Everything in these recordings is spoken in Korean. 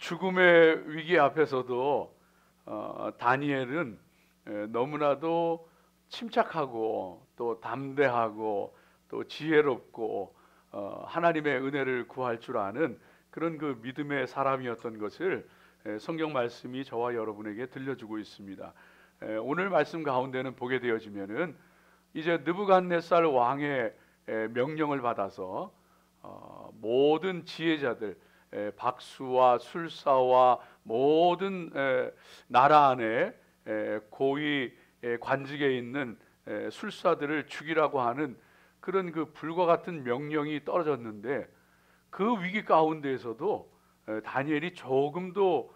죽음의 위기 앞에서도 다니엘은 너무나도 침착하고 또 담대하고 또 지혜롭고 하나님의 은혜를 구할 줄 아는 그런 그 믿음의 사람이었던 것을 성경 말씀이 저와 여러분에게 들려주고 있습니다. 오늘 말씀 가운데는 보게 되어지면은 이제 느부갓네살 왕의 명령을 받아서 모든 지혜자들, 박수와 술사와 모든 나라 안에 고위 관직에 있는 술사들을 죽이라고 하는 그런 그 불과 같은 명령이 떨어졌는데, 그 위기 가운데에서도 다니엘이 조금도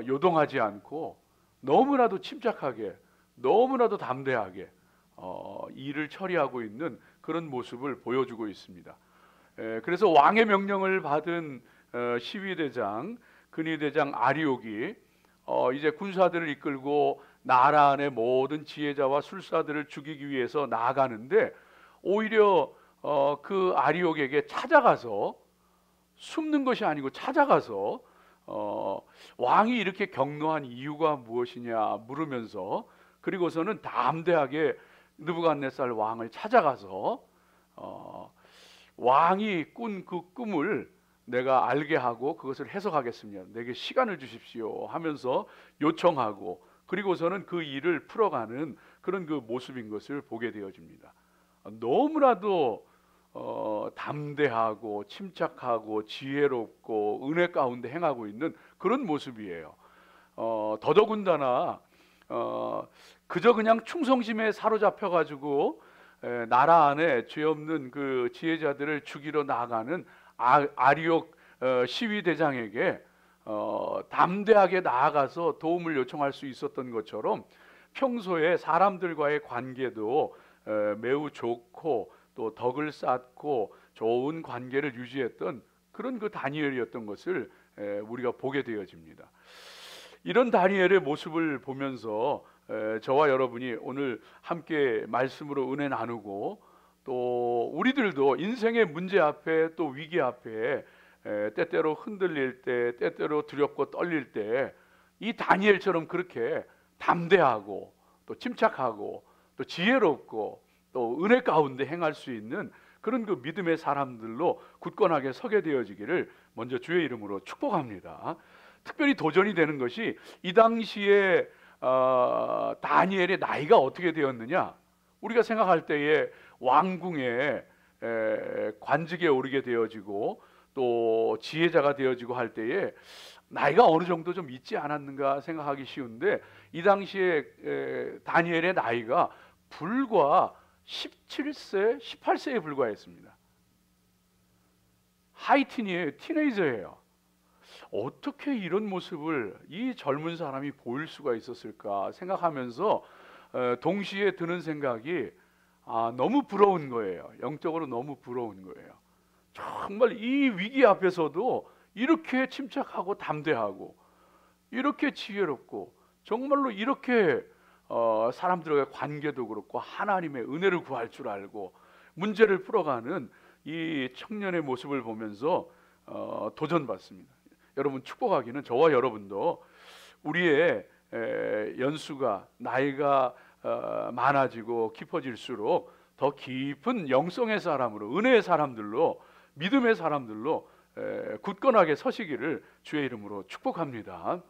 요동하지 않고 너무나도 침착하게, 너무나도 담대하게 일을 처리하고 있는 그런 모습을 보여주고 있습니다. 그래서 왕의 명령을 받은 시위대장, 근위대장 아리옥이 이제 군사들을 이끌고 나라 안의 모든 지혜자와 술사들을 죽이기 위해서 나아가는데, 오히려 그 아리옥에게 찾아가서 숨는 것이 아니고 찾아가서 왕이 이렇게 경노한 이유가 무엇이냐 물으면서, 그리고서는 담대하게 느부갓네살 왕을 찾아가서 왕이 꾼 그 꿈을 내가 알게 하고 그것을 해석하겠습니다. 내게 시간을 주십시오 하면서 요청하고, 그리고서는 그 일을 풀어가는 그런 그 모습인 것을 보게 되어집니다. 너무나도 담대하고 침착하고 지혜롭고 은혜 가운데 행하고 있는 그런 모습이에요. 더더군다나 그저 그냥 충성심에 사로잡혀 가지고 나라 안에 죄 없는 그 지혜자들을 죽이러 나아가는 아리옥 시위대장에게 담대하게 나아가서 도움을 요청할 수 있었던 것처럼, 평소에 사람들과의 관계도 매우 좋고 또 덕을 쌓고 좋은 관계를 유지했던 그런 그 다니엘이었던 것을 우리가 보게 되어집니다. 이런 다니엘의 모습을 보면서 저와 여러분이 오늘 함께 말씀으로 은혜 나누고, 또 우리들도 인생의 문제 앞에 또 위기 앞에 때때로 흔들릴 때, 때때로 두렵고 떨릴 때 이 다니엘처럼 그렇게 담대하고 또 침착하고 또 지혜롭고 또 은혜 가운데 행할 수 있는 그런 그 믿음의 사람들로 굳건하게 서게 되어지기를 먼저 주의 이름으로 축복합니다. 특별히 도전이 되는 것이, 이 당시에 다니엘의 나이가 어떻게 되었느냐. 우리가 생각할 때에 왕궁에 관직에 오르게 되어지고 또 지혜자가 되어지고 할 때에 나이가 어느 정도 좀 있지 않았는가 생각하기 쉬운데, 이 당시에 다니엘의 나이가 불과 17세, 18세에 불과했습니다. 하이틴이에요. 티네이저예요. 어떻게 이런 모습을 이 젊은 사람이 보일 수가 있었을까 생각하면서 동시에 드는 생각이 너무 부러운 거예요. 영적으로 너무 부러운 거예요. 정말 이 위기 앞에서도 이렇게 침착하고 담대하고 이렇게 지혜롭고 정말로 이렇게 사람들과의 관계도 그렇고 하나님의 은혜를 구할 줄 알고 문제를 풀어가는 이 청년의 모습을 보면서 도전받습니다. 여러분, 축복하기는 저와 여러분도 우리의 연수가, 나이가 많아지고 깊어질수록 더 깊은 영성의 사람으로, 은혜의 사람들로, 믿음의 사람들로 굳건하게 서시기를 주의 이름으로 축복합니다.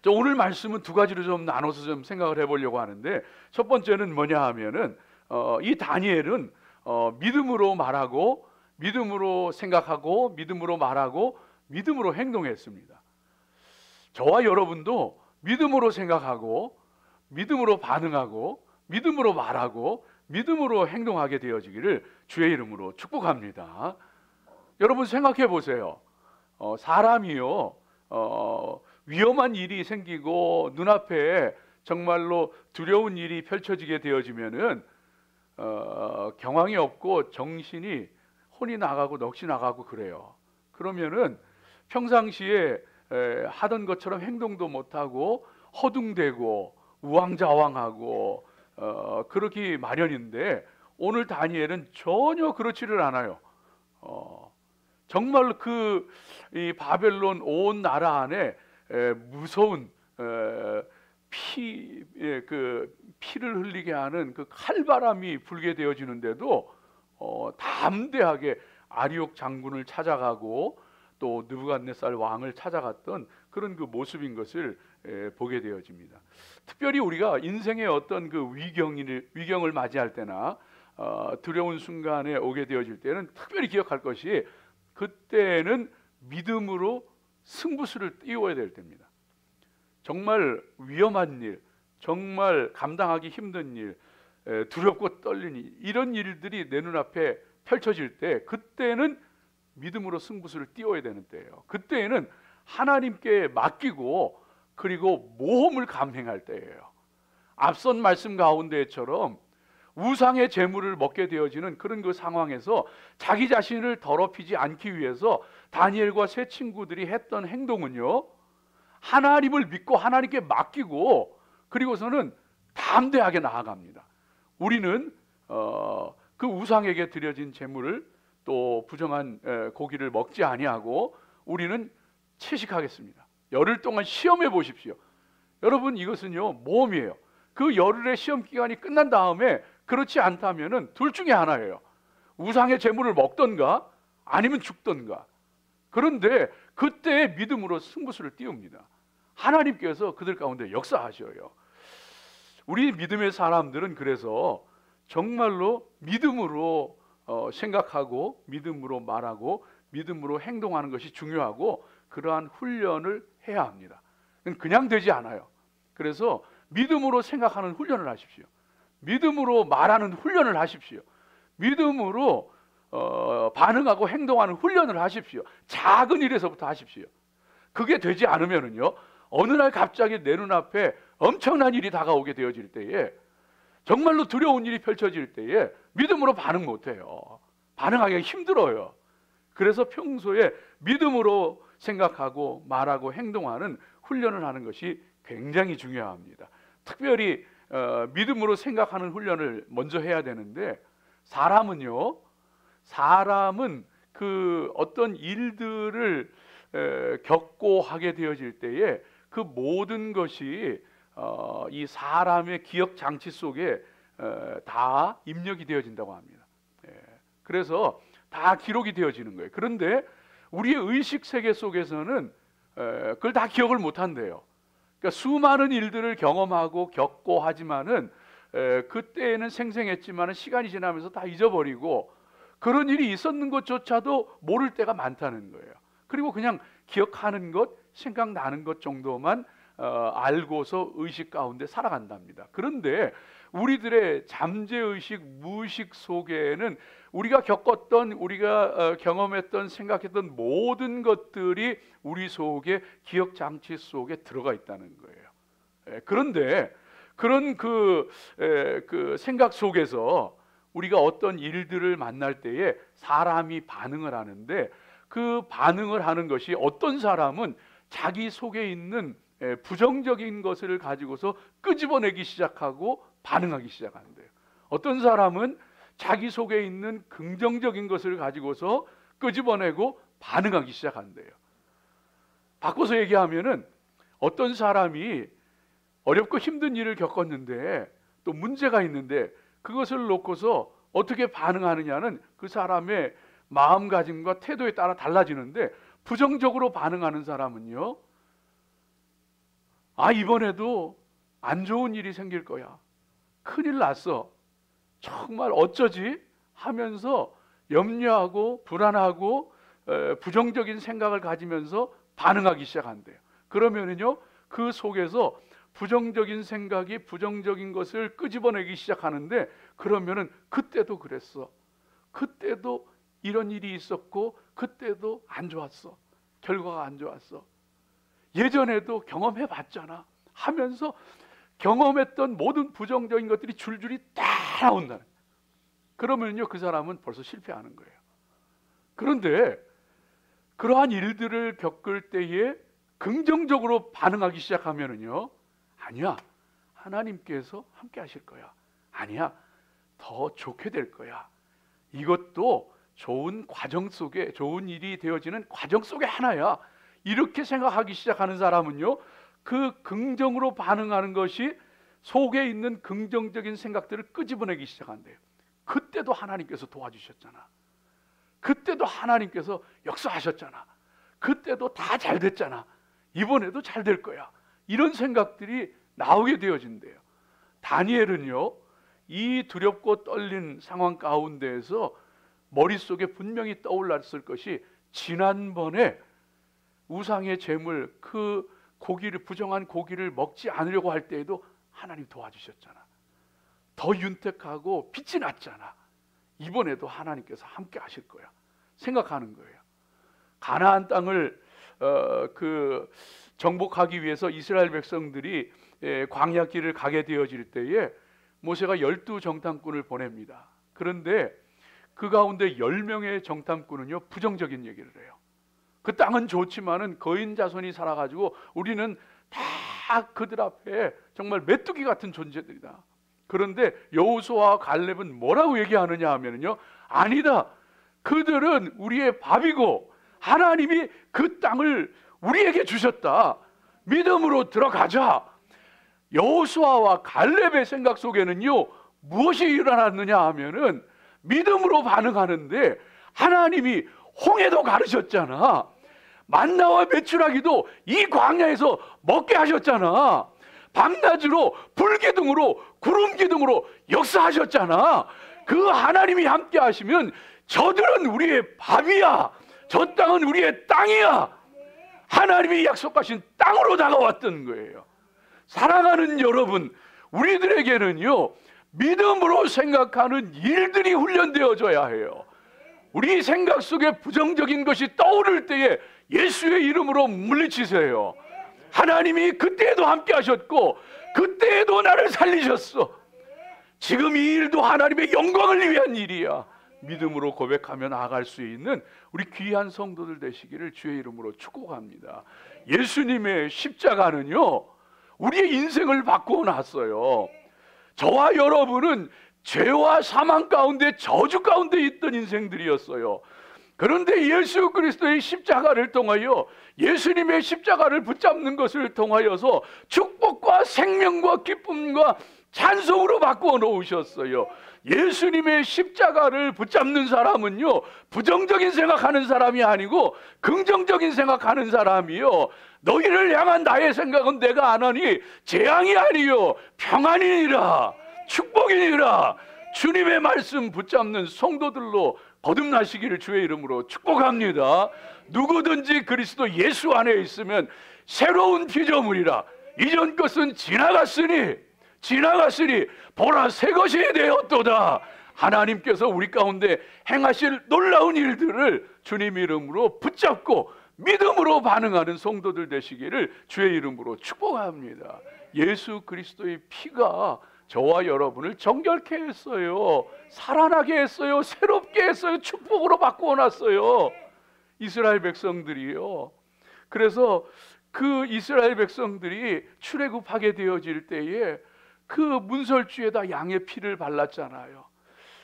오늘 말씀은 두 가지로 좀 나눠서 좀 생각을 해보려고 하는데, 첫 번째는 뭐냐 하면은 이 다니엘은 믿음으로 말하고, 믿음으로 생각하고, 믿음으로 말하고, 믿음으로 행동했습니다. 저와 여러분도 믿음으로 생각하고, 믿음으로 반응하고, 믿음으로 말하고, 믿음으로 행동하게 되어지기를 주의 이름으로 축복합니다. 여러분 생각해 보세요. 사람이요, 위험한 일이 생기고 눈앞에 정말로 두려운 일이 펼쳐지게 되어지면은 경황이 없고 정신이 혼이 나가고 넋이 나가고 그래요. 그러면은 평상시에 하던 것처럼 행동도 못하고 허둥대고 우왕좌왕하고 그러기 마련인데, 오늘 다니엘은 전혀 그렇지를 않아요. 정말 이 바벨론 온 나라 안에 무서운 피를 흘리게 하는 그 칼바람이 불게 되어지는데도 담대하게 아리옥 장군을 찾아가고 또 느부갓네살 왕을 찾아갔던 그런 그 모습인 것을 보게 되어집니다. 특별히 우리가 인생의 어떤 그 위경을 맞이할 때나 두려운 순간에 오게 되어질 때는 특별히 기억할 것이, 그때는 믿음으로 승부수를 띄워야 될 때입니다. 정말 위험한 일, 정말 감당하기 힘든 일, 두렵고 떨리는 일, 이런 일들이 내 눈앞에 펼쳐질 때, 그때는 믿음으로 승부수를 띄워야 되는 때예요. 그때에는 하나님께 맡기고 그리고 모험을 감행할 때예요. 앞선 말씀 가운데처럼 우상의 재물을 먹게 되어지는 그런 그 상황에서 자기 자신을 더럽히지 않기 위해서 다니엘과 세 친구들이 했던 행동은요, 하나님을 믿고 하나님께 맡기고 그리고서는 담대하게 나아갑니다. 우리는 그 우상에게 드려진 재물을 또 부정한 고기를 먹지 아니하고 우리는 채식하겠습니다. 열흘 동안 시험해 보십시오. 여러분, 이것은요 모험이에요. 그 열흘의 시험 기간이 끝난 다음에 그렇지 않다면은 둘 중에 하나예요. 우상의 재물을 먹던가 아니면 죽던가. 그런데 그때 믿음으로 승부수를 띄웁니다. 하나님께서 그들 가운데 역사하셔요. 우리 믿음의 사람들은 그래서 정말로 믿음으로 생각하고 믿음으로 말하고 믿음으로 행동하는 것이 중요하고, 그러한 훈련을 해야 합니다. 그냥 되지 않아요. 그래서 믿음으로 생각하는 훈련을 하십시오. 믿음으로 말하는 훈련을 하십시오. 믿음으로 반응하고 행동하는 훈련을 하십시오. 작은 일에서부터 하십시오. 그게 되지 않으면은요, 어느 날 갑자기 내 눈앞에 엄청난 일이 다가오게 되어질 때에, 정말로 두려운 일이 펼쳐질 때에 믿음으로 반응 못해요. 반응하기가 힘들어요. 그래서 평소에 믿음으로 생각하고 말하고 행동하는 훈련을 하는 것이 굉장히 중요합니다. 특별히 믿음으로 생각하는 훈련을 먼저 해야 되는데, 사람은 그 어떤 일들을 겪고 하게 되어질 때에 그 모든 것이 이 사람의 기억 장치 속에 다 입력이 되어진다고 합니다. 그래서 다 기록이 되어지는 거예요. 그런데 우리의 의식 세계 속에서는 그걸 다 기억을 못 한대요. 그러니까 수많은 일들을 경험하고 겪고 하지만은 그때에는 생생했지만은 시간이 지나면서 다 잊어버리고 그런 일이 있었는 것조차도 모를 때가 많다는 거예요. 그리고 그냥 기억하는 것, 생각나는 것 정도만 알고서 의식 가운데 살아간답니다. 그런데 우리들의 잠재의식, 무의식 속에는 우리가 겪었던, 우리가 경험했던, 생각했던 모든 것들이 우리 속에 기억장치 속에 들어가 있다는 거예요. 그런데 그런 그 생각 속에서 우리가 어떤 일들을 만날 때에 사람이 반응을 하는데, 그 반응을 하는 것이, 어떤 사람은 자기 속에 있는 부정적인 것을 가지고서 끄집어내기 시작하고 반응하기 시작한대요. 어떤 사람은 자기 속에 있는 긍정적인 것을 가지고서 끄집어내고 반응하기 시작한대요. 바꿔서 얘기하면은, 어떤 사람이 어렵고 힘든 일을 겪었는데 또 문제가 있는데 그것을 놓고서 어떻게 반응하느냐는 그 사람의 마음가짐과 태도에 따라 달라지는데, 부정적으로 반응하는 사람은요, 이번에도 안 좋은 일이 생길 거야, 큰일 났어, 정말 어쩌지 하면서 염려하고 불안하고 부정적인 생각을 가지면서 반응하기 시작한대요. 그러면은요, 그 속에서 부정적인 생각이 부정적인 것을 끄집어내기 시작하는데, 그러면은 그때도 그랬어, 그때도 이런 일이 있었고 그때도 안 좋았어, 결과가 안 좋았어, 예전에도 경험해 봤잖아 하면서 경험했던 모든 부정적인 것들이 줄줄이 다 나온다는. 그러면요, 그 사람은 벌써 실패하는 거예요. 그런데 그러한 일들을 겪을 때에 긍정적으로 반응하기 시작하면은요, 아니야, 하나님께서 함께 하실 거야, 아니야, 더 좋게 될 거야, 이것도 좋은 과정 속에, 좋은 일이 되어지는 과정 속에 하나야. 이렇게 생각하기 시작하는 사람은요, 그 긍정으로 반응하는 것이 속에 있는 긍정적인 생각들을 끄집어내기 시작한대요. 그때도 하나님께서 도와주셨잖아. 그때도 하나님께서 역사하셨잖아. 그때도 다 잘 됐잖아. 이번에도 잘 될 거야. 이런 생각들이 나오게 되어진대요. 다니엘은요, 이 두렵고 떨린 상황 가운데에서 머릿속에 분명히 떠올랐을 것이, 지난번에 우상의 제물, 그 고기를, 부정한 고기를 먹지 않으려고 할 때에도 하나님 도와주셨잖아. 더 윤택하고 빛이 났잖아. 이번에도 하나님께서 함께 하실 거야 생각하는 거예요. 가나안 땅을 정복하기 위해서 이스라엘 백성들이 광야길을 가게 되어질 때에 모세가 12 정탐꾼을 보냅니다. 그런데 그 가운데 10명의 정탐꾼은요, 부정적인 얘기를 해요. 그 땅은 좋지만은 거인 자손이 살아가지고 우리는 다 그들 앞에 정말 메뚜기 같은 존재들이다. 그런데 여호수아와 갈렙은 뭐라고 얘기하느냐 하면요, 아니다, 그들은 우리의 밥이고 하나님이 그 땅을 우리에게 주셨다. 믿음으로 들어가자. 여호수아와 갈렙의 생각 속에는요, 무엇이 일어났느냐 하면은 믿음으로 반응하는데, 하나님이 홍해도 가르셨잖아. 만나와 메추라기도 이 광야에서 먹게 하셨잖아. 밤낮으로 불기둥으로 구름기둥으로 역사하셨잖아. 그 하나님이 함께 하시면 저들은 우리의 밥이야. 저 땅은 우리의 땅이야. 하나님이 약속하신 땅으로 다가왔던 거예요. 사랑하는 여러분, 우리들에게는요, 믿음으로 생각하는 일들이 훈련되어져야 해요. 우리 생각 속에 부정적인 것이 떠오를 때에 예수의 이름으로 물리치세요. 하나님이 그때에도 함께 하셨고 그때에도 나를 살리셨어. 지금 이 일도 하나님의 영광을 위한 일이야. 믿음으로 고백하며 나아갈 수 있는 우리 귀한 성도들 되시기를 주의 이름으로 축복합니다. 예수님의 십자가는요, 우리의 인생을 바꾸어 놨어요. 저와 여러분은 죄와 사망 가운데, 저주 가운데 있던 인생들이었어요. 그런데 예수 그리스도의 십자가를 통하여, 예수님의 십자가를 붙잡는 것을 통하여서 축복과 생명과 기쁨과 찬송으로 바꾸어 놓으셨어요. 예수님의 십자가를 붙잡는 사람은요, 부정적인 생각하는 사람이 아니고 긍정적인 생각하는 사람이요, 너희를 향한 나의 생각은 내가 안 하니 재앙이 아니요 평안이니라, 축복이니라. 주님의 말씀 붙잡는 성도들로 거듭나시기를 주의 이름으로 축복합니다. 누구든지 그리스도 예수 안에 있으면 새로운 피조물이라. 이전 것은 지나갔으니 보라 새 것이 되었도다. 하나님께서 우리 가운데 행하실 놀라운 일들을 주님 이름으로 붙잡고 믿음으로 반응하는 성도들 되시기를 주의 이름으로 축복합니다. 예수 그리스도의 피가 저와 여러분을 정결케 했어요. 살아나게 했어요. 새롭게 했어요. 축복으로 바꾸어 놨어요. 이스라엘 백성들이요. 그래서 그 이스라엘 백성들이 출애굽하게 되어질 때에 그 문설주에다 양의 피를 발랐잖아요.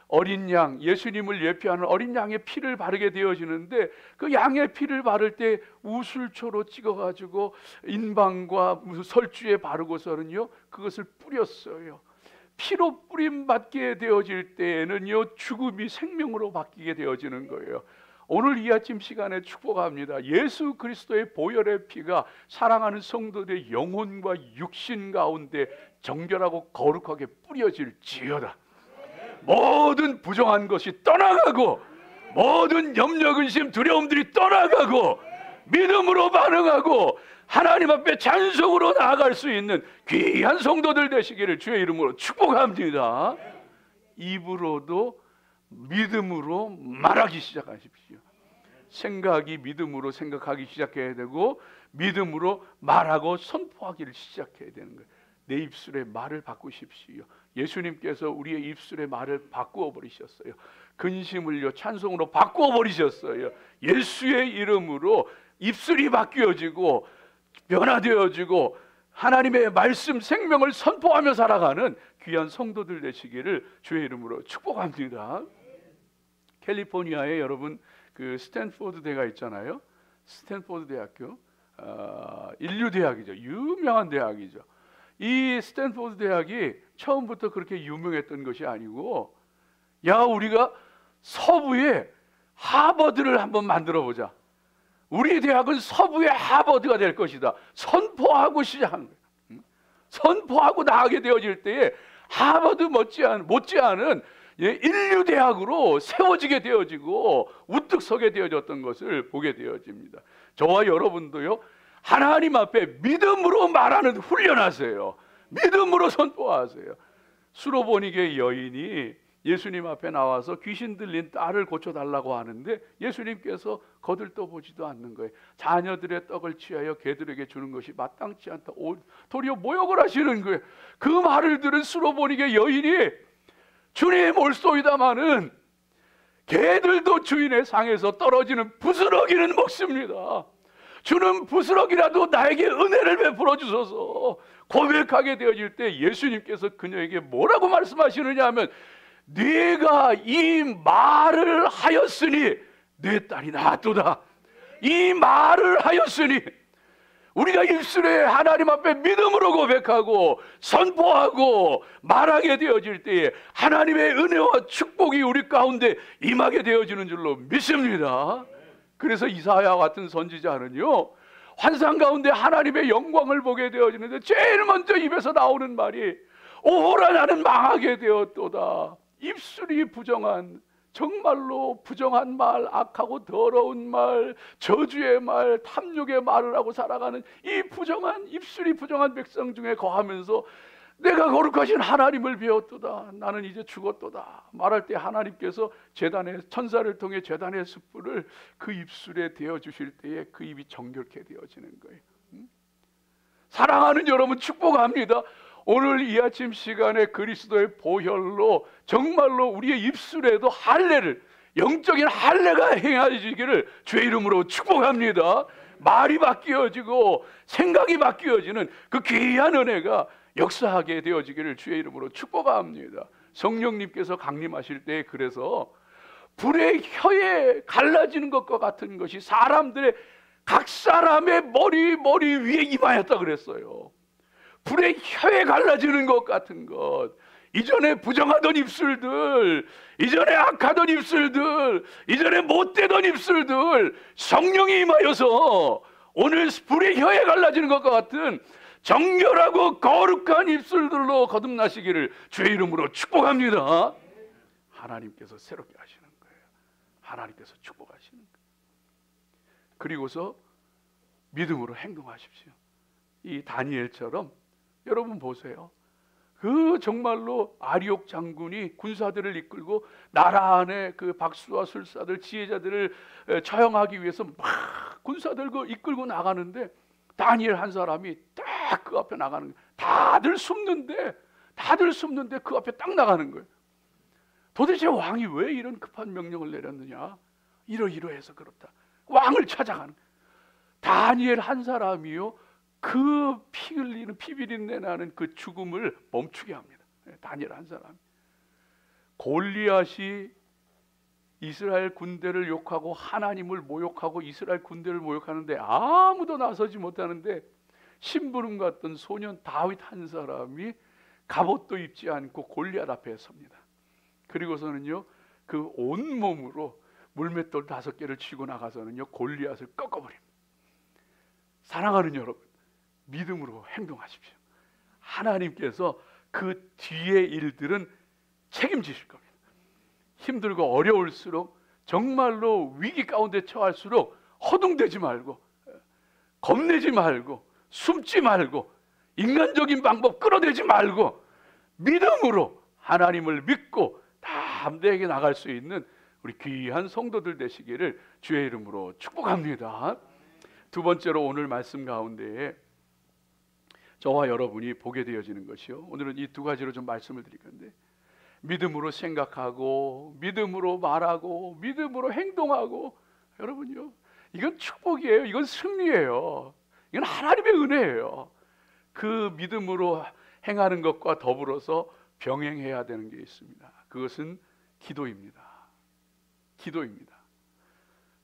어린 양, 예수님을 예표하는 어린 양의 피를 바르게 되어지는데, 그 양의 피를 바를 때 우슬초로 찍어가지고 인방과 설주에 바르고서는요, 그것을 뿌렸어요. 피로 뿌림 받게 되어질 때에는요, 죽음이 생명으로 바뀌게 되어지는 거예요. 오늘 이 아침 시간에 축복합니다. 예수 그리스도의 보혈의 피가 사랑하는 성도들의 영혼과 육신 가운데 정결하고 거룩하게 뿌려질지어다. 모든 부정한 것이 떠나가고, 모든 염려, 근심, 두려움들이 떠나가고, 믿음으로 반응하고 하나님 앞에 찬송으로 나아갈 수 있는 귀한 성도들 되시기를 주의 이름으로 축복합니다. 입으로도 믿음으로 말하기 시작하십시오. 생각이 믿음으로 생각하기 시작해야 되고, 믿음으로 말하고 선포하기를 시작해야 되는 거예요. 내 입술의 말을 바꾸십시오. 예수님께서 우리의 입술의 말을 바꾸어 버리셨어요. 근심을요 찬송으로 바꾸어 버리셨어요. 예수의 이름으로 입술이 바뀌어지고 변화되어지고 하나님의 말씀 생명을 선포하며 살아가는 귀한 성도들 되시기를 주의 이름으로 축복합니다. 캘리포니아에 여러분 그 스탠포드 대가 있잖아요. 스탠포드 대학교, 인류 대학이죠. 유명한 대학이죠. 이 스탠포드 대학이 처음부터 그렇게 유명했던 것이 아니고, 야, 우리가 서부에 하버드를 한번 만들어 보자. 우리 대학은 서부의 하버드가 될 것이다. 선포하고 시작한 거예요. 선포하고 나가게 되어질 때에 하버드 못지않은 인류 대학으로 세워지게 되어지고 우뚝 서게 되어졌던 것을 보게 되어집니다. 저와 여러분도요, 하나님 앞에 믿음으로 말하는 훈련하세요. 믿음으로 선포하세요. 수로보니게 여인이 예수님 앞에 나와서 귀신 들린 딸을 고쳐달라고 하는데 예수님께서 거들떠보지도 않는 거예요. 자녀들의 떡을 취하여 개들에게 주는 것이 마땅치 않다. 도리어 모욕을 하시는 거예요. 그 말을 들은 수로보니게 여인이 주님 올소이다마는 개들도 주인의 상에서 떨어지는 부스러기는 먹습니다. 주는 부스러기라도 나에게 은혜를 베풀어 주소서 고백하게 되어질 때 예수님께서 그녀에게 뭐라고 말씀하시느냐 하면, 네가 이 말을 하였으니 내 딸이 나았도다. 이 말을 하였으니, 우리가 입술에 하나님 앞에 믿음으로 고백하고 선포하고 말하게 되어질 때에 하나님의 은혜와 축복이 우리 가운데 임하게 되어지는 줄로 믿습니다. 그래서 이사야 같은 선지자는요, 환상 가운데 하나님의 영광을 보게 되어지는데 제일 먼저 입에서 나오는 말이 오호라 나는 망하게 되었도다. 입술이 부정한, 정말로 부정한 말, 악하고 더러운 말, 저주의 말, 탐욕의 말을 하고 살아가는 이 부정한, 입술이 부정한 백성 중에 거하면서 내가 거룩하신 하나님을 배웠도다. 나는 이제 죽었도다. 말할 때 하나님께서 제단의 천사를 통해 제단의 숯불을 그 입술에 대어 주실 때에 그 입이 정결케 되어지는 거예요. 사랑하는 여러분, 축복합니다. 오늘 이 아침 시간에 그리스도의 보혈로 정말로 우리의 입술에도 할례를, 영적인 할례가 행해지기를 주의 이름으로 축복합니다. 말이 바뀌어지고 생각이 바뀌어지는 그 귀한 은혜가 역사하게 되어지기를 주의 이름으로 축복합니다. 성령님께서 강림하실 때 그래서 불의 혀에 갈라지는 것과 같은 것이 사람들의 각 사람의 머리 위에 임하였다 그랬어요. 불의 혀에 갈라지는 것 같은 것, 이전에 부정하던 입술들, 이전에 악하던 입술들, 이전에 못되던 입술들, 성령이 임하여서 오늘 불의 혀에 갈라지는 것과 같은 정결하고 거룩한 입술들로 거듭나시기를 주의 이름으로 축복합니다. 하나님께서 새롭게 하시는 거예요. 하나님께서 축복하시는 거예요. 그리고서 믿음으로 행동하십시오. 이 다니엘처럼 여러분 보세요. 그 정말로 아리옥 장군이 군사들을 이끌고 나라 안에 그 박수와 술사들, 지혜자들을 처형하기 위해서 막 군사들을 이끌고 나가는데 다니엘 한 사람이 딱 그 앞에 나가는 거예요. 다들 숨는데 그 앞에 딱 나가는 거예요. 도대체 왕이 왜 이런 급한 명령을 내렸느냐? 이러이러해서 그렇다. 왕을 찾아가는 거예요. 다니엘 한 사람이요, 그 피 흘리는, 피 비린내 나는 그 죽음을 멈추게 합니다. 다니엘 한 사람. 골리앗이 이스라엘 군대를 욕하고 하나님을 모욕하고 이스라엘 군대를 모욕하는데 아무도 나서지 못하는데 심부름 같던 소년 다윗 한 사람이 갑옷도 입지 않고 골리앗 앞에 섭니다. 그리고서는요, 그 온몸으로 물맷돌 5개를 쥐고 나가서는요 골리앗을 꺾어버립니다. 사랑하는 여러분, 믿음으로 행동하십시오. 하나님께서 그 뒤의 일들은 책임지실 겁니다. 힘들고 어려울수록, 정말로 위기 가운데 처할수록 허둥대지 말고, 겁내지 말고, 숨지 말고, 인간적인 방법 끌어내지 말고 믿음으로 하나님을 믿고 담대하게 나갈 수 있는 우리 귀한 성도들 되시기를 주의 이름으로 축복합니다. 두 번째로 오늘 말씀 가운데에 저와 여러분이 보게 되어지는 것이요, 오늘은 이 두 가지로 좀 말씀을 드릴 건데, 믿음으로 생각하고 믿음으로 말하고 믿음으로 행동하고, 여러분요, 이건 축복이에요. 이건 승리예요. 이건 하나님의 은혜예요. 그 믿음으로 행하는 것과 더불어서 병행해야 되는 게 있습니다. 그것은 기도입니다. 기도입니다.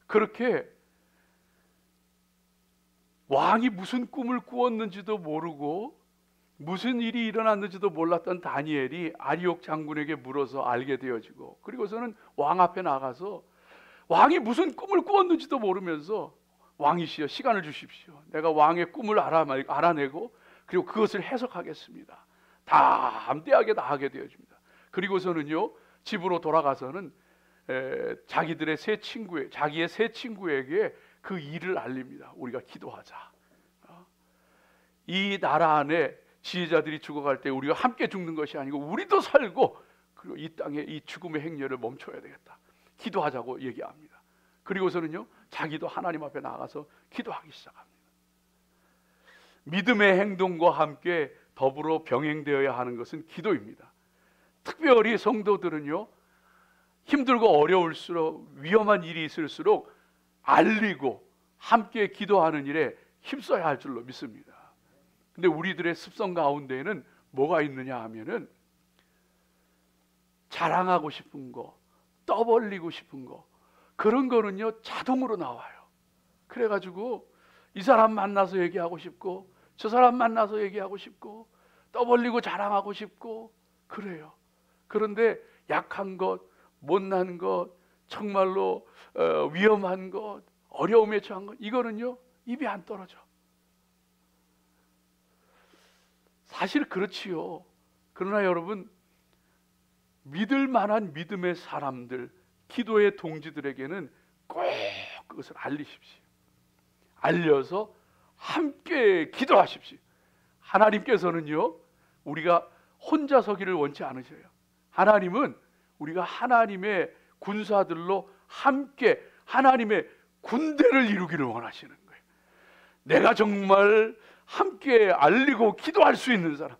그렇게 왕이 무슨 꿈을 꾸었는지도 모르고 무슨 일이 일어났는지도 몰랐던 다니엘이 아리옥 장군에게 물어서 알게 되어지고, 그리고서는 왕 앞에 나가서 왕이 무슨 꿈을 꾸었는지도 모르면서 왕이시여 시간을 주십시오. 내가 왕의 꿈을 알아내고 그리고 그것을 해석하겠습니다. 담대하게 나가게 되어집니다. 그리고서는요, 집으로 돌아가서는 자기의 세 친구에게 그 일을 알립니다. 우리가 기도하자. 이 나라 안에 지혜자들이 죽어갈 때 우리가 함께 죽는 것이 아니고 우리도 살고, 그리고 이 땅에 이 죽음의 행렬을 멈춰야 되겠다. 기도하자고 얘기합니다. 그리고서는요, 자기도 하나님 앞에 나가서 기도하기 시작합니다. 믿음의 행동과 함께 더불어 병행되어야 하는 것은 기도입니다. 특별히 성도들은요, 힘들고 어려울수록, 위험한 일이 있을수록 알리고 함께 기도하는 일에 힘써야 할 줄로 믿습니다. 근데 우리들의 습성 가운데에는 뭐가 있느냐 하면은 자랑하고 싶은 거, 떠벌리고 싶은 거, 그런 거는요 자동으로 나와요. 그래가지고 이 사람 만나서 얘기하고 싶고 저 사람 만나서 얘기하고 싶고 떠벌리고 자랑하고 싶고 그래요. 그런데 약한 것, 못난 것, 정말로 위험한 것, 어려움에 처한 것, 이거는요 입이 안 떨어져. 사실 그렇지요. 그러나 여러분, 믿을 만한 믿음의 사람들, 기도의 동지들에게는 꼭 그것을 알리십시오. 알려서 함께 기도하십시오. 하나님께서는요, 우리가 혼자 서기를 원치 않으셔요. 하나님은 우리가 하나님의 군사들로 함께 하나님의 군대를 이루기를 원하시는 거예요. 내가 정말 함께 알리고 기도할 수 있는 사람,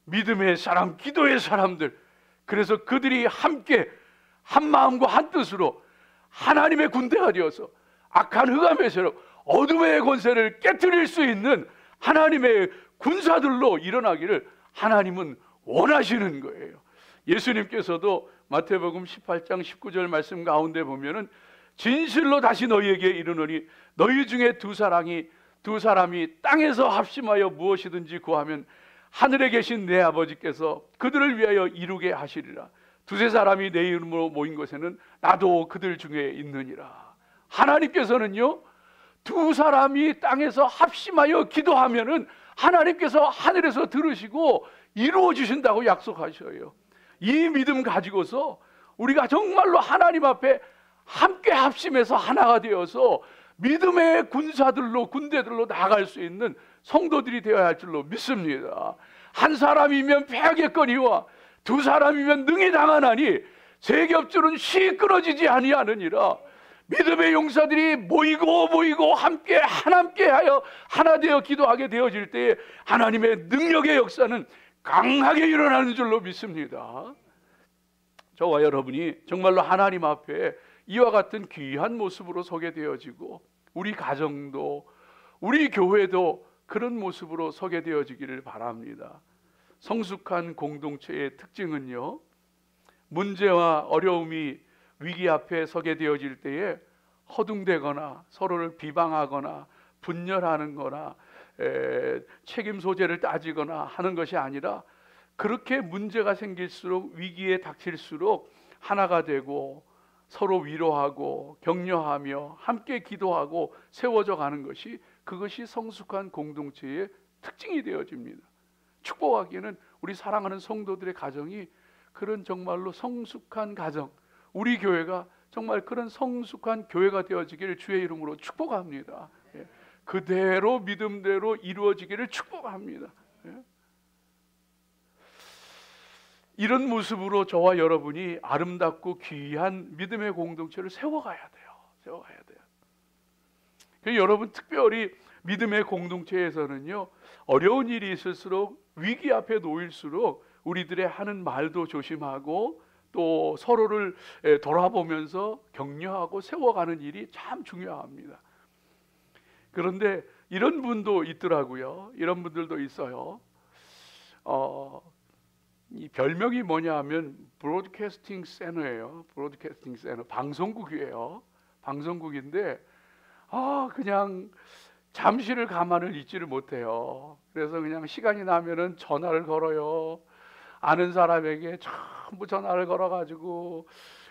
믿음의 사람, 기도의 사람들, 그래서 그들이 함께 한 마음과 한 뜻으로 하나님의 군대가 되어서 악한 흑암의 세력, 어둠의 권세를 깨트릴 수 있는 하나님의 군사들로 일어나기를 하나님은 원하시는 거예요. 예수님께서도 마태복음 18장 19절 말씀 가운데 보면은 진실로 다시 너희에게 이르노니 너희 중에 두 사람이 땅에서 합심하여 무엇이든지 구하면 하늘에 계신 내 아버지께서 그들을 위하여 이루게 하시리라. 두세 사람이 내 이름으로 모인 곳에는 나도 그들 중에 있느니라. 하나님께서는요, 두 사람이 땅에서 합심하여 기도하면은 하나님께서 하늘에서 들으시고 이루어 주신다고 약속하셔요. 이 믿음 가지고서 우리가 정말로 하나님 앞에 함께 합심해서 하나가 되어서 믿음의 군사들로, 군대들로 나아갈 수 있는 성도들이 되어야 할 줄로 믿습니다. 한 사람이면 패하겠거니와 두 사람이면 능히 당하나니 세 겹줄은 시 끊어지지 아니하느니라. 믿음의 용사들이 모이고 함께 하나님께하여 하나 되어 기도하게 되어질 때에 하나님의 능력의 역사는 강하게 일어나는 줄로 믿습니다. 저와 여러분이 정말로 하나님 앞에 이와 같은 귀한 모습으로 서게 되어지고, 우리 가정도 우리 교회도 그런 모습으로 서게 되어지기를 바랍니다. 성숙한 공동체의 특징은요, 문제와 어려움이 위기 앞에 서게 되어질 때에 허둥대거나 서로를 비방하거나 분열하는 거나 책임 소재를 따지거나 하는 것이 아니라, 그렇게 문제가 생길수록, 위기에 닥칠수록 하나가 되고 서로 위로하고 격려하며 함께 기도하고 세워져 가는 것이, 그것이 성숙한 공동체의 특징이 되어집니다. 축복하기에는 우리 사랑하는 성도들의 가정이 그런 정말로 성숙한 가정, 우리 교회가 정말 그런 성숙한 교회가 되어지기를 주의 이름으로 축복합니다. 그대로 믿음대로 이루어지기를 축복합니다. 이런 모습으로 저와 여러분이 아름답고 귀한 믿음의 공동체를 세워가야 돼요. 여러분, 특별히 믿음의 공동체에서는요, 어려운 일이 있을수록, 위기 앞에 놓일수록 우리들의 하는 말도 조심하고 또 서로를 돌아보면서 격려하고 세워가는 일이 참 중요합니다. 그런데 이런 분도 있더라고요. 이런 분들도 있어요. 이 별명이 뭐냐 하면 브로드캐스팅 센터예요. 브로드캐스팅 센터, 방송국이에요. 방송국인데 그냥 잠시를 가만을 잊지를 못해요. 그래서 그냥 시간이 나면은 전화를 걸어요. 아는 사람에게 전부 전화를 걸어가지고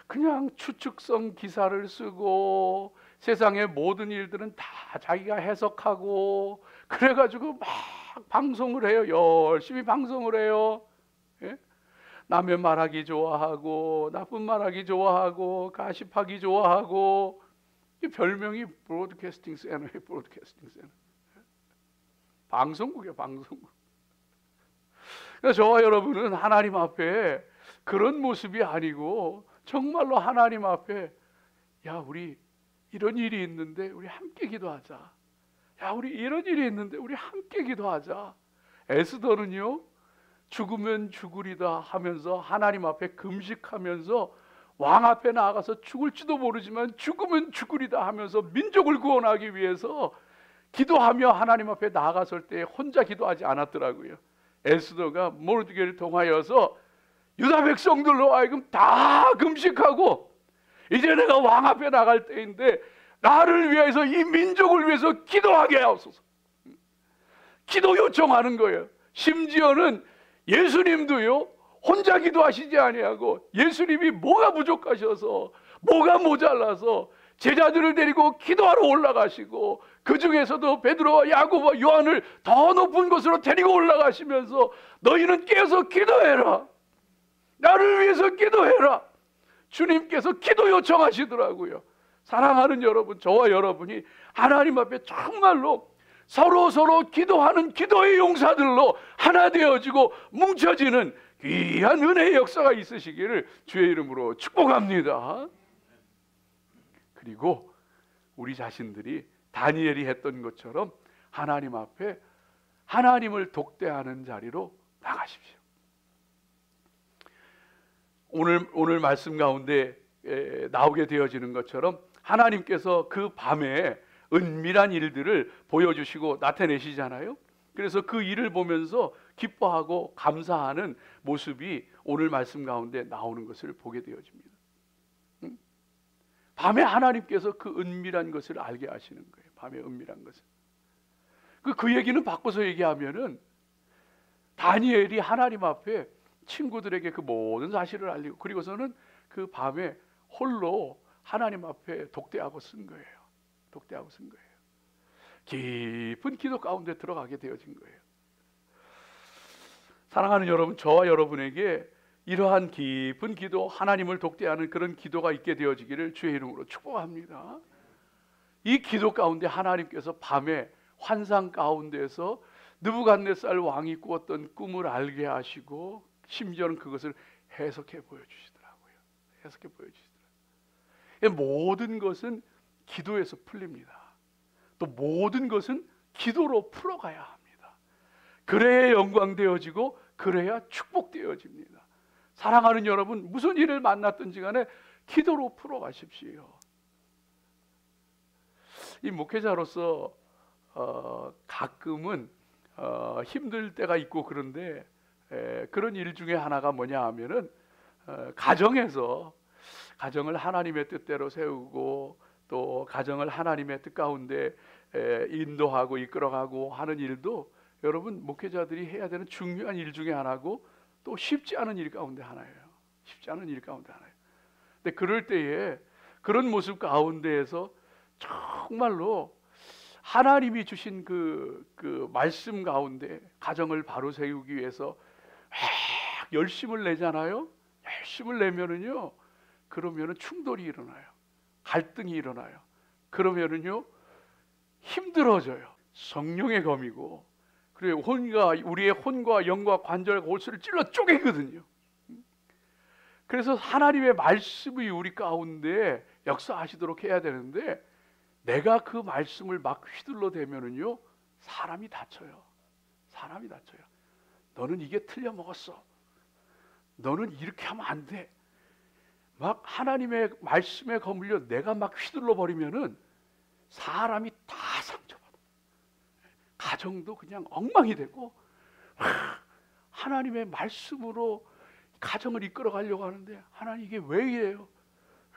그냥 추측성 기사를 쓰고 세상의 모든 일들은 다 자기가 해석하고 그래가지고 막 방송을 해요. 열심히 방송을 해요. 예? 남의 말하기 좋아하고 나쁜 말하기 좋아하고 가십하기 좋아하고, 이 별명이 브로드캐스팅 센터예요. 브로드캐스팅 센터. 방송국이에요. 방송국. 그래서 저와 여러분은 하나님 앞에 그런 모습이 아니고 정말로 하나님 앞에, 야, 우리 이런 일이 있는데 우리 함께 기도하자. 야, 우리 이런 일이 있는데 우리 함께 기도하자. 에스더는요, 죽으면 죽으리다 하면서 하나님 앞에 금식하면서 왕 앞에 나아가서 죽을지도 모르지만 죽으면 죽으리다 하면서 민족을 구원하기 위해서 기도하며 하나님 앞에 나아갔을 때 혼자 기도하지 않았더라고요. 에스더가 모르드게를 통하여서 유다 백성들로 하여금 다 금식하고, 이제 내가 왕 앞에 나갈 때인데 나를 위해서, 이 민족을 위해서 기도하게 하옵소서. 기도 요청하는 거예요. 심지어는 예수님도요, 혼자 기도하시지 아니하고 예수님이 뭐가 부족하셔서, 뭐가 모자라서 제자들을 데리고 기도하러 올라가시고, 그 중에서도 베드로와 야고보와 요한을 더 높은 곳으로 데리고 올라가시면서 너희는 깨어서 기도해라, 나를 위해서 기도해라, 주님께서 기도 요청하시더라고요. 사랑하는 여러분, 저와 여러분이 하나님 앞에 정말로 서로 기도하는 기도의 용사들로 하나 되어지고 뭉쳐지는 귀한 은혜의 역사가 있으시기를 주의 이름으로 축복합니다. 그리고 우리 자신들이 다니엘이 했던 것처럼 하나님 앞에 하나님을 독대하는 자리로 나가십시오. 오늘 말씀 가운데 나오게 되어지는 것처럼 하나님께서 그 밤에 은밀한 일들을 보여주시고 나타내시잖아요. 그래서 그 일을 보면서 기뻐하고 감사하는 모습이 오늘 말씀 가운데 나오는 것을 보게 되어집니다. 밤에 하나님께서 그 은밀한 것을 알게 하시는 거예요. 밤에 은밀한 것을. 그 얘기는 바꿔서 얘기하면은 다니엘이 하나님 앞에 친구들에게 그 모든 사실을 알리고, 그리고서는 그 밤에 홀로 하나님 앞에 독대하고 쓴 거예요. 독대하고 쓴 거예요. 깊은 기도 가운데 들어가게 되어진 거예요. 사랑하는 여러분, 저와 여러분에게 이러한 깊은 기도, 하나님을 독대하는 그런 기도가 있게 되어지기를 주의 이름으로 축복합니다. 이 기도 가운데 하나님께서 밤에 환상 가운데서 느부갓네살 왕이 꾸었던 꿈을 알게 하시고, 심지어는 그것을 해석해 보여주시더라고요. 해석해 보여주시더라고요. 모든 것은 기도에서 풀립니다. 또 모든 것은 기도로 풀어가야 합니다. 그래야 영광되어지고 그래야 축복되어집니다. 사랑하는 여러분, 무슨 일을 만났든지 간에 기도로 풀어가십시오. 이 목회자로서 가끔은 힘들 때가 있고, 그런데 그런 일 중에 하나가 뭐냐 하면은 가정에서 가정을 하나님의 뜻대로 세우고 또 가정을 하나님의 뜻 가운데 인도하고 이끌어가고 하는 일도 여러분 목회자들이 해야 되는 중요한 일 중에 하나고, 또 쉽지 않은 일 가운데 하나예요. 쉽지 않은 일 가운데 하나예요. 근데 그럴 때에 그런 모습 가운데에서 정말로 하나님이 주신 그 말씀 가운데 가정을 바로 세우기 위해서 막 열심을 내잖아요. 열심을 내면은요, 그러면은 충돌이 일어나요. 갈등이 일어나요. 그러면은요, 힘들어져요. 성령의 검이고, 그리고 우리의 혼과 영과 관절과 골수를 찔러 쪼개거든요. 그래서 하나님의 말씀이 우리 가운데 역사하시도록 해야 되는데, 내가 그 말씀을 막 휘둘러 대면은요, 사람이 다쳐요. 사람이 다쳐요. 너는 이게 틀려 먹었어. 너는 이렇게 하면 안 돼. 막 하나님의 말씀에 거물려 내가 막 휘둘러 버리면은 사람이 다 상처받아. 가정도 그냥 엉망이 되고, 하나님의 말씀으로 가정을 이끌어 가려고 하는데 하나님 이게 왜 이래요?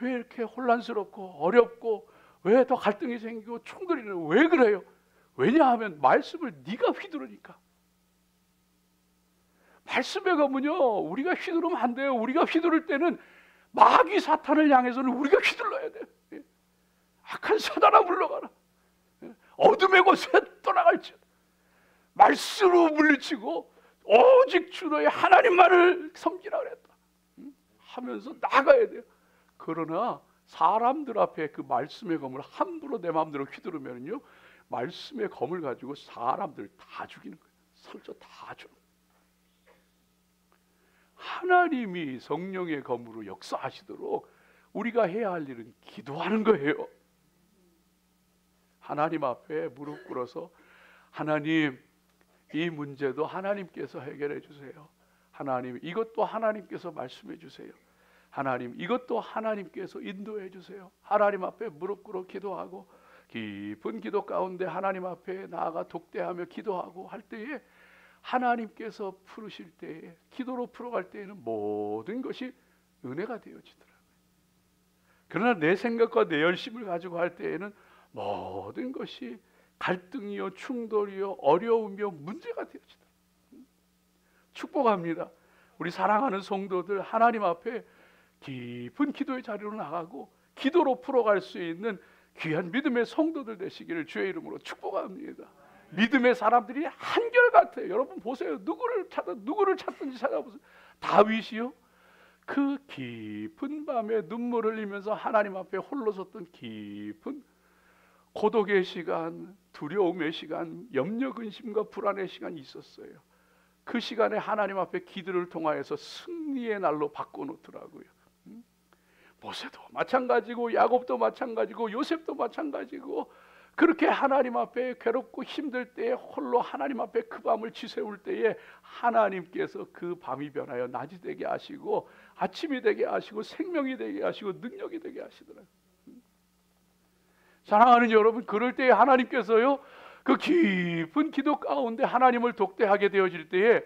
왜 이렇게 혼란스럽고 어렵고 왜 더 갈등이 생기고 충돌이 왜 그래요? 왜냐하면 말씀을 네가 휘두르니까. 말씀의 검은요 우리가 휘두르면 안 돼요. 우리가 휘두를 때는 마귀 사탄을 향해서는 우리가 휘둘러야 돼요. 악한 사단아 물러가라. 어둠의 곳에 떠나갈지어다. 말씀으로 물리치고 오직 주 너의 하나님만을 섬기라 그랬다 하면서 나가야 돼요. 그러나 사람들 앞에 그 말씀의 검을 함부로 내 마음대로 휘두르면요 말씀의 검을 가지고 사람들 다 죽이는 거예요. 상처 다 주는 거예요. 하나님이 성령의 검으로 역사하시도록 우리가 해야 할 일은 기도하는 거예요. 하나님 앞에 무릎 꿇어서 하나님 이 문제도 하나님께서 해결해 주세요. 하나님 이것도 하나님께서 말씀해 주세요. 하나님 이것도 하나님께서 인도해 주세요. 하나님 앞에 무릎 꿇어 기도하고 깊은 기도 가운데 하나님 앞에 나아가 독대하며 기도하고 할 때에 하나님께서 풀으실 때에 기도로 풀어갈 때에는 모든 것이 은혜가 되어지더라고요. 그러나 내 생각과 내 열심을 가지고 할 때에는 모든 것이 갈등이요 충돌이요 어려움이요 문제가 되어지더라고요. 축복합니다. 우리 사랑하는 성도들 하나님 앞에 깊은 기도의 자리로 나가고 기도로 풀어갈 수 있는 귀한 믿음의 성도들 되시기를 주의 이름으로 축복합니다. 믿음의 사람들이 한결같아요. 여러분 보세요. 누구를 찾든지 찾아보세요. 다윗이요 그 깊은 밤에 눈물 흘리면서 하나님 앞에 홀로 섰던 깊은 고독의 시간, 두려움의 시간, 염려 근심과 불안의 시간이 있었어요. 그 시간에 하나님 앞에 기도를 통하여서 승리의 날로 바꿔놓더라고요. 모세도 마찬가지고 야곱도 마찬가지고 요셉도 마찬가지고 그렇게 하나님 앞에 괴롭고 힘들 때에 홀로 하나님 앞에 그 밤을 지새울 때에 하나님께서 그 밤이 변하여 낮이 되게 하시고 아침이 되게 하시고 생명이 되게 하시고 능력이 되게 하시더라고요. 사랑하는 여러분, 그럴 때에 하나님께서요 그 깊은 기도 가운데 하나님을 독대하게 되어질 때에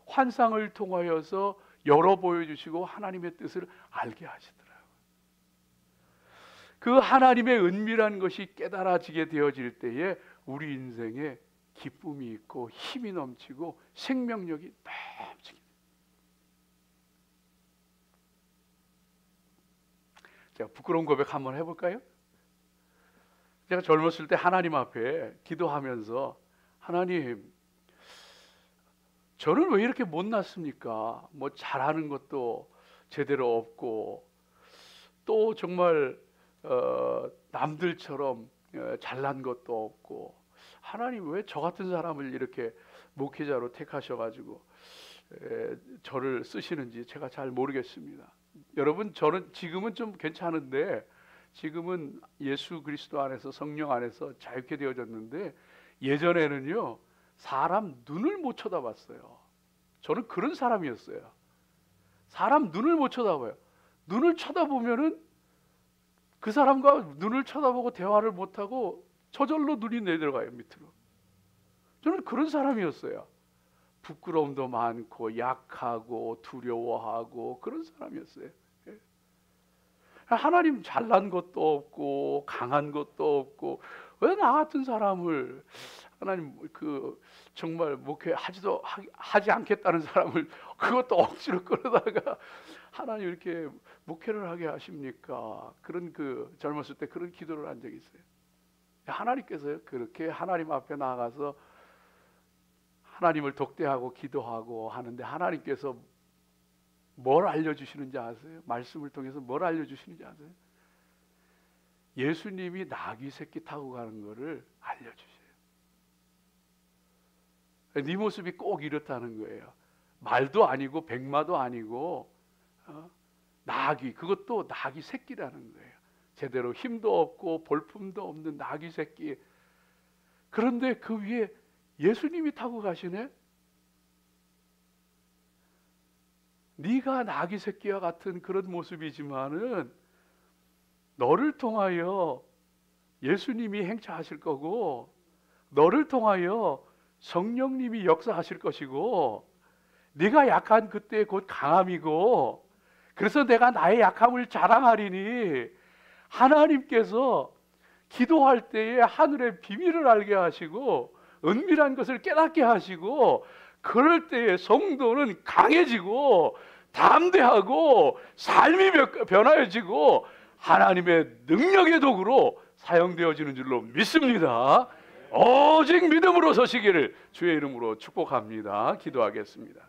환상을 통하여서 열어 보여주시고 하나님의 뜻을 알게 하시더라고요. 그 하나님의 은밀한 것이 깨달아지게 되어질 때에 우리 인생에 기쁨이 있고 힘이 넘치고 생명력이 넘치게. 제가 부끄러운 고백 한번 해볼까요? 제가 젊었을 때 하나님 앞에 기도하면서 하나님 저는 왜 이렇게 못났습니까? 뭐 잘하는 것도 제대로 없고 또 정말 남들처럼 잘난 것도 없고 하나님 왜 저 같은 사람을 이렇게 목회자로 택하셔가지고 저를 쓰시는지 제가 잘 모르겠습니다. 여러분 저는 지금은 좀 괜찮은데 지금은 예수 그리스도 안에서 성령 안에서 자유케 되어졌는데 예전에는요 사람 눈을 못 쳐다봤어요. 저는 그런 사람이었어요. 사람 눈을 못 쳐다봐요. 눈을 쳐다보면은 그 사람과 눈을 쳐다보고 대화를 못하고 저절로 눈이 내려가요 밑으로. 저는 그런 사람이었어요. 부끄러움도 많고 약하고 두려워하고 그런 사람이었어요. 하나님 잘난 것도 없고 강한 것도 없고 왜 나 같은 사람을 하나님 정말 하지 않겠다는 사람을 그것도 억지로 끌어다가 하나님 이렇게 목회를 하게 하십니까? 그런 젊었을 때 그런 기도를 한 적이 있어요. 하나님께서요 그렇게 하나님 앞에 나가서 하나님을 독대하고 기도하고 하는데 하나님께서 뭘 알려주시는지 아세요? 말씀을 통해서 뭘 알려주시는지 아세요? 예수님이 나귀 새끼 타고 가는 거를 알려주세요. 네 모습이 꼭 이렇다는 거예요. 말도 아니고 백마도 아니고 나귀, 그것도 나귀 새끼라는 거예요. 제대로 힘도 없고 볼품도 없는 나귀 새끼. 그런데 그 위에 예수님이 타고 가시네. 네가 나귀 새끼와 같은 그런 모습이지만은 너를 통하여 예수님이 행차하실 거고 너를 통하여 성령님이 역사하실 것이고 네가 약한 그때 곧 강함이고, 그래서 내가 나의 약함을 자랑하리니 하나님께서 기도할 때에 하늘의 비밀을 알게 하시고 은밀한 것을 깨닫게 하시고, 그럴 때에 성도는 강해지고 담대하고 삶이 변화해지고 하나님의 능력의 도구로 사용되어지는 줄로 믿습니다. 오직 믿음으로 서시기를 주의 이름으로 축복합니다. 기도하겠습니다.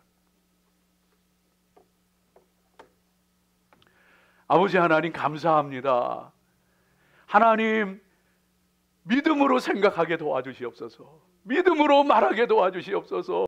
아버지 하나님, 감사합니다. 하나님, 믿음으로 생각하게 도와주시옵소서. 믿음으로 말하게 도와주시옵소서.